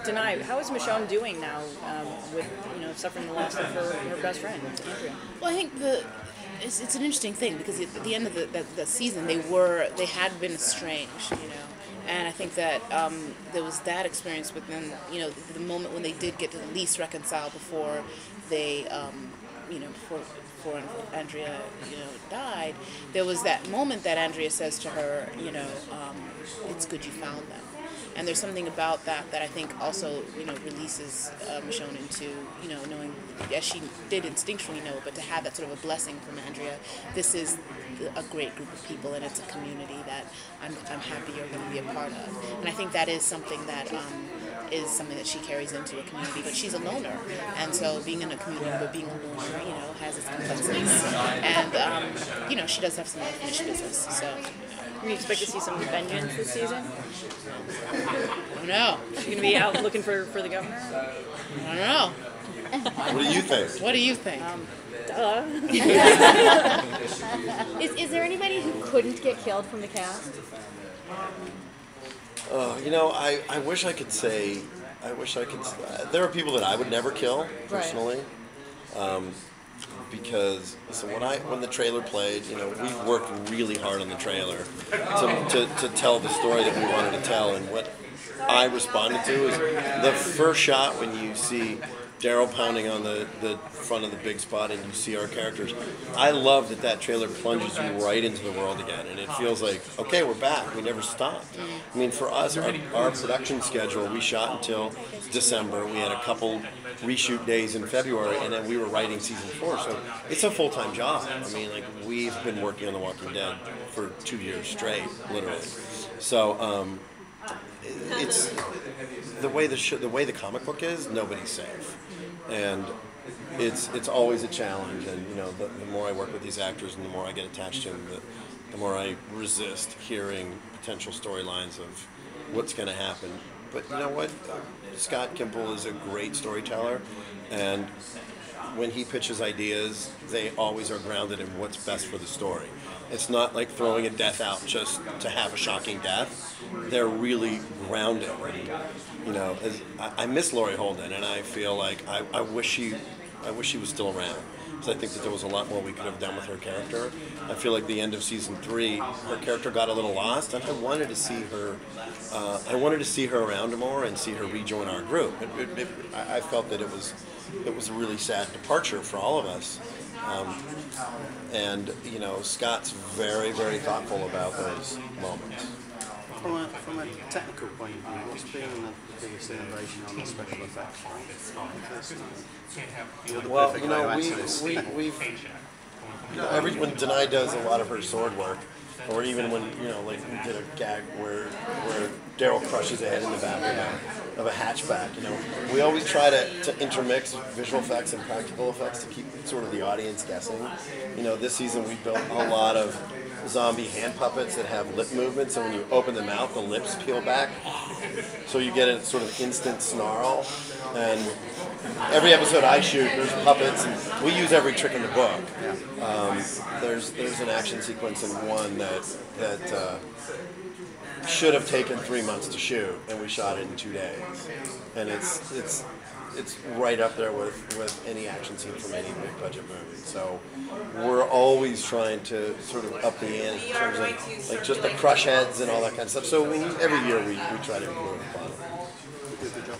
Danai, how is Michonne doing now with suffering the loss of her best friend, Andrea? Well, I think it's an interesting thing because at the end of the season they had been estranged, and I think that there was that experience within the moment when they did get to at least reconcile before they before Andrea died. There was that moment that Andrea says to her, it's good you found them. And there's something about that I think also, releases Michonne into, knowing, as she did instinctually know, but to have that sort of a blessing from Andrea. This is a great group of people, and it's a community that I'm happy you're going to be a part of. And I think that is something that she carries into a community. But she's a loner, and so being in a community but being a loner, has its complexities. And she does have some unfinished business. So. Can we expect to see some vengeance this season? I don't know. She's going to be out looking for the governor? I don't know. What do you think? What do you think? Duh. Is there anybody who couldn't get killed from the cast? I wish I could say. There are people that I would never kill personally. Right. Because when the trailer played, we worked really hard on the trailer to tell the story that we wanted to tell, and what I responded to is the first shot when you see Daryl pounding on the front of the big spot and you see our characters. I love that trailer plunges you right into the world again, and it feels like, okay, we're back. We never stopped. I mean, for us, our production schedule, we shot until December. We had a couple reshoot days in February, and then we were writing season 4. So it's a full-time job. I mean, we've been working on The Walking Dead for 2 years straight, literally. So it's the way the comic book is. Nobody's safe, and it's always a challenge. And the more I work with these actors and the more I get attached to them, the more I resist hearing potential storylines of what's going to happen. But you know what? Scott Gimple is a great storyteller, and when he pitches ideas, they always are grounded in what's best for the story. It's not like throwing a death out just to have a shocking death. They're really grounded. And, I miss Laurie Holden, and I feel like I wish she was still around. Because I think that there was a lot more we could have done with her character. I feel like the end of season 3, her character got a little lost, and I wanted to see her. I wanted to see her around more and see her rejoin our group. I felt that it was a really sad departure for all of us. And Scott's very, very thoughtful about those moments. From a technical point of view, what's been the biggest innovation on the special effects front? Well, when Danai does a lot of her sword work, or even when we did a gag where Daryl crushes a head in the back of a hatchback. We always try to intermix visual effects and practical effects to keep sort of the audience guessing. This season we built a lot of zombie hand puppets that have lip movements, and when you open the mouth, the lips peel back, so you get a sort of instant snarl. And every episode I shoot, there's puppets, and we use every trick in the book. There's an action sequence in one that should have taken 3 months to shoot, and we shot it in 2 days. And it's right up there with any action scene from any big budget movie. So we're always trying to sort of up the ante in terms of just the crush heads and all that kind of stuff. So every year we try to improve upon it. Good job.